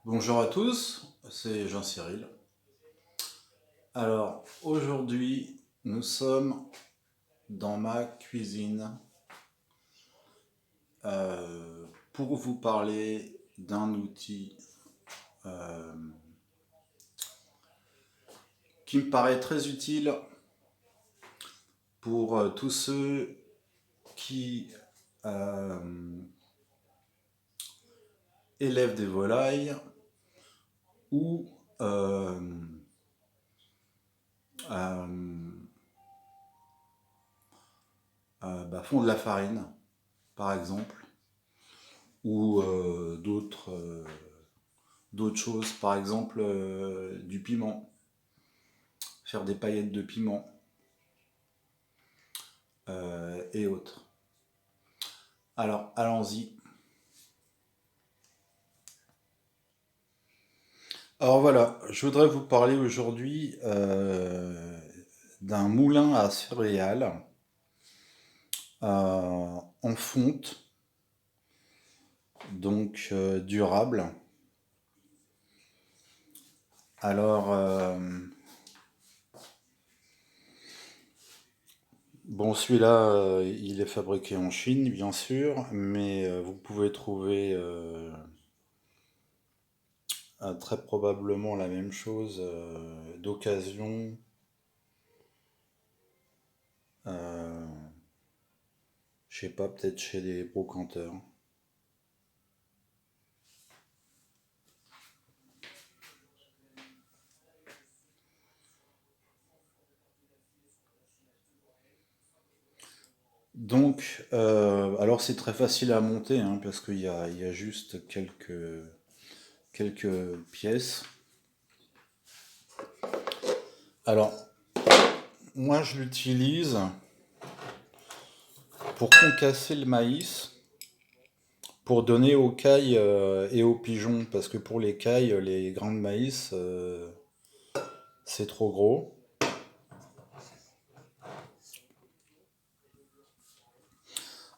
Bonjour à tous, c'est Jean-Cyril. Alors aujourd'hui, nous sommes dans ma cuisine pour vous parler d'un outil euh, qui me paraît très utile pour tous ceux qui euh, élèvent des volailles ou euh, euh, font de la farine, par exemple, ou d'autres choses, par exemple du piment, faire des paillettes de piment et autres. Alors, allons-y. Alors voilà, je voudrais vous parler aujourd'hui d'un moulin à céréales en fonte, donc durable. Alors, bon, celui-là, il est fabriqué en Chine, bien sûr, mais vous pouvez trouver très probablement la même chose d'occasion. euh, je sais pas, peut-être chez des brocanteurs. Donc, alors c'est très facile à monter, hein, parce qu'il y a juste quelques pièces. Alors, moi je l'utilise pour concasser le maïs, pour donner aux cailles et aux pigeons, parce que pour les cailles, les grains de maïs, c'est trop gros.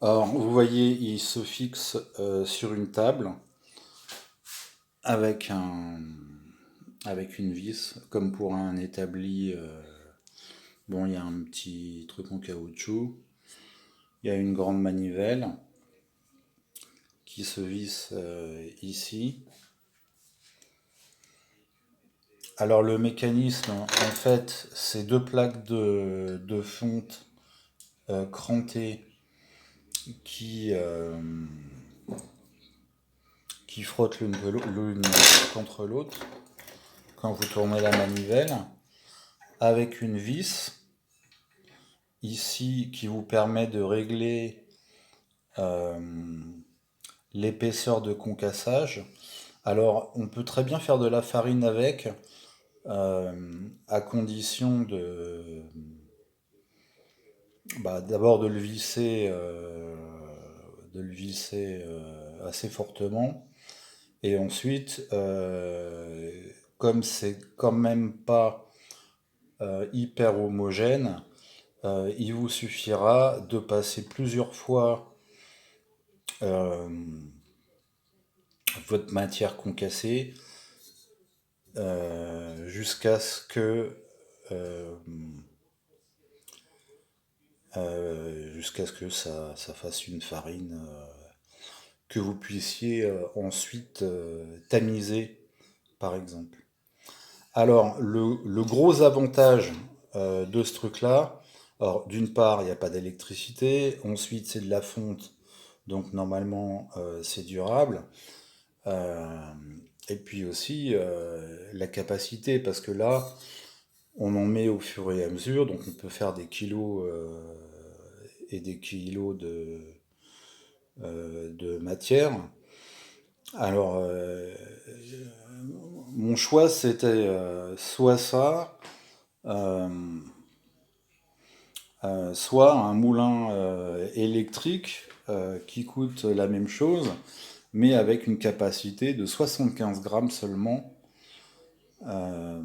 Alors, vous voyez, il se fixe sur une table avec avec une vis, comme pour un établi. Bon, il y a un petit truc en caoutchouc. Il y a une grande manivelle qui se visse ici. Alors le mécanisme, en fait, c'est deux plaques de fonte crantées qui, euh, qui frottent l'une contre l'autre quand vous tournez la manivelle, avec une vis ici qui vous permet de régler euh, l'épaisseur de concassage. Alors on peut très bien faire de la farine avec, à condition d'abord de le visser assez fortement, et ensuite, comme c'est quand même pas hyper homogène, il vous suffira de passer plusieurs fois euh, votre matière concassée jusqu'à ce que euh, ça fasse une farine que vous puissiez ensuite tamiser, par exemple. Alors, le gros avantage de ce truc-là, alors d'une part, il n'y a pas d'électricité, ensuite c'est de la fonte, donc normalement c'est durable, Euh, et puis aussi la capacité, parce que là, on en met au fur et à mesure, donc on peut faire des kilos et des kilos de matière. Alors, mon choix, c'était soit ça, euh, soit un moulin électrique qui coûte la même chose, mais avec une capacité de 75 grammes seulement. euh,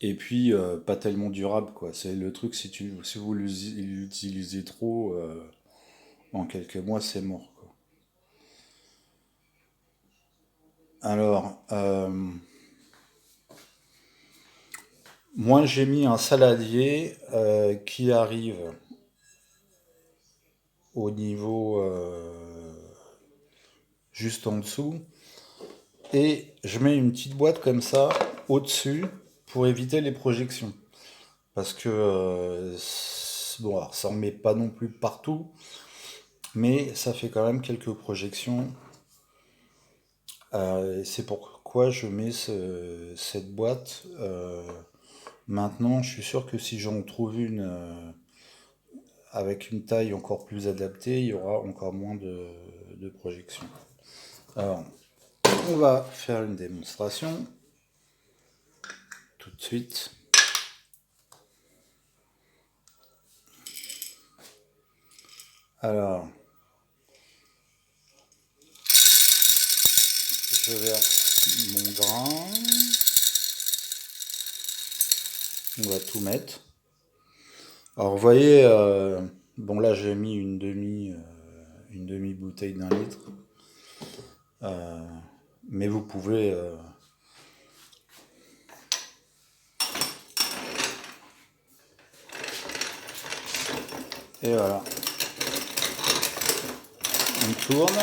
et puis, pas tellement durable, quoi. C'est le truc, si vous l'utilisez trop, en quelques mois, c'est mort, quoi. Alors, moi j'ai mis un saladier qui arrive au niveau juste en dessous. Et je mets une petite boîte comme ça au-dessus pour éviter les projections. Parce que, bon, alors, ça en met pas non plus partout, mais ça fait quand même quelques projections. C'est pourquoi je mets cette boîte. Maintenant, je suis sûr que si j'en trouve une avec une taille encore plus adaptée, il y aura encore moins de projections. Alors, on va faire une démonstration tout de suite. Alors, je verse mon grain. On va tout mettre. Alors, vous voyez, bon là j'ai mis une demi bouteille d'un litre. Euh, mais vous pouvez. Et voilà. On tourne.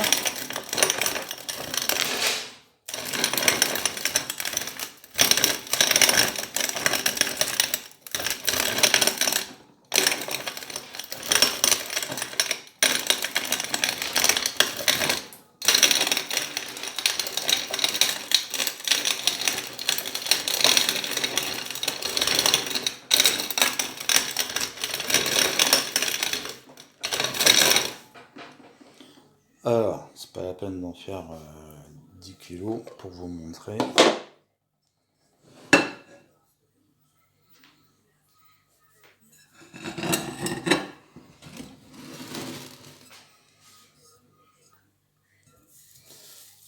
Alors, c'est pas la peine d'en faire 10 kilos pour vous montrer.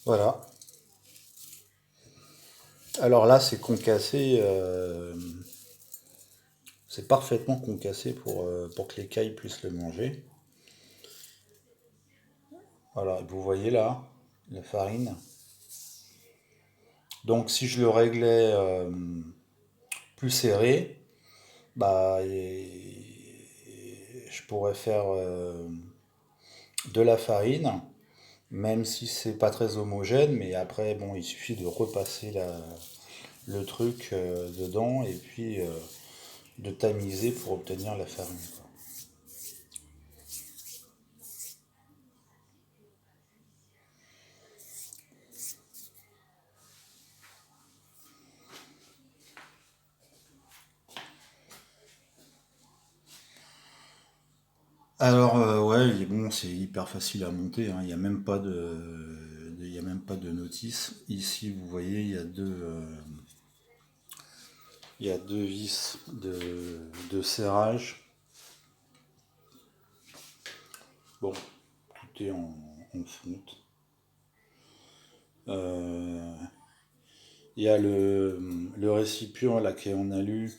Voilà. Alors là, c'est concassé. C'est parfaitement concassé pour que les cailles puissent le manger. Voilà, vous voyez là, la farine. Donc si je le réglais plus serré, bah, je pourrais faire de la farine, même si c'est pas très homogène, mais après, bon, il suffit de repasser le truc dedans et puis de tamiser pour obtenir la farine, quoi. Alors, ouais, bon, c'est hyper facile à monter, hein. Il n'y a même pas il y a même pas de notice. Ici, vous voyez, il y a deux vis de serrage. Bon, tout est en fonte. Euh, il y a le récipient là qui est en alu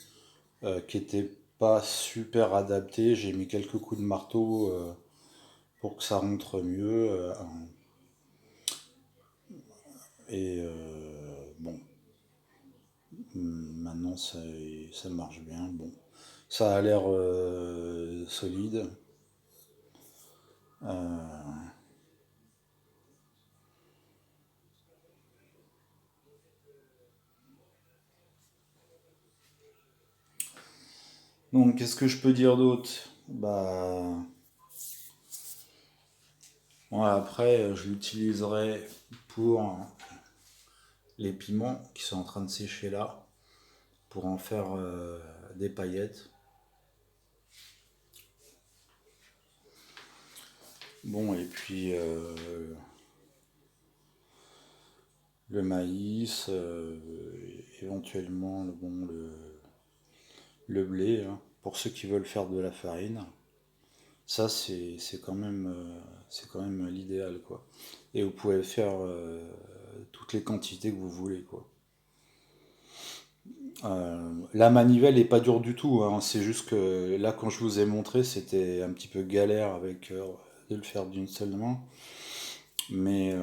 qui était pas super adapté. J'ai mis quelques coups de marteau pour que ça rentre mieux. Et bon, maintenant ça marche bien. Bon, ça a l'air solide. Euh, donc, qu'est-ce que je peux dire d'autre? Bah, moi après, je l'utiliserai pour les piments qui sont en train de sécher là, pour en faire des paillettes. Bon, et puis le maïs, éventuellement le blé, hein, pour ceux qui veulent faire de la farine. Ça, c'est quand même l'idéal, quoi. Et vous pouvez faire toutes les quantités que vous voulez, quoi. La manivelle est pas dure du tout, hein. C'est juste que là, quand je vous ai montré, c'était un petit peu galère avec de le faire d'une seule main. Mais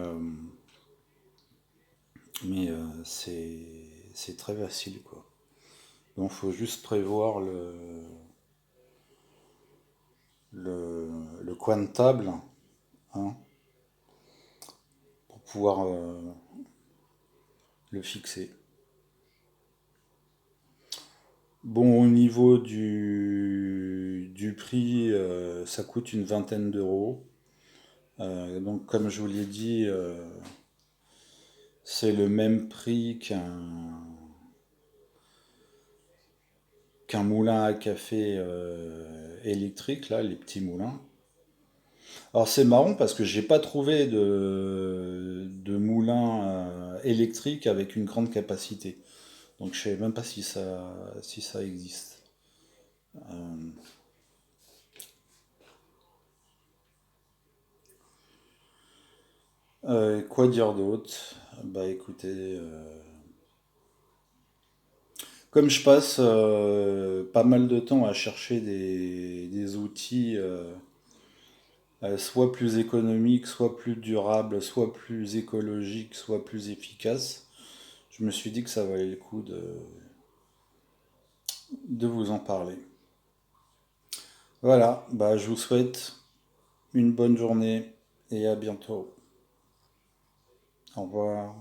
c'est très facile, quoi. Donc, faut juste prévoir le coin de table, hein, pour pouvoir le fixer. Bon, au niveau du prix, ça coûte une vingtaine d'euros. Donc, comme je vous l'ai dit, c'est le même prix qu'un moulin à café électrique, là, les petits moulins. Alors c'est marrant parce que j'ai pas trouvé de moulin électrique avec une grande capacité. Donc je sais même pas si ça existe. Quoi dire d'autre? Bah écoutez, comme je passe pas mal de temps à chercher des outils soit plus économiques, soit plus durables, soit plus écologiques, soit plus efficaces, je me suis dit que ça valait le coup de vous en parler. Voilà, bah je vous souhaite une bonne journée et à bientôt. Au revoir.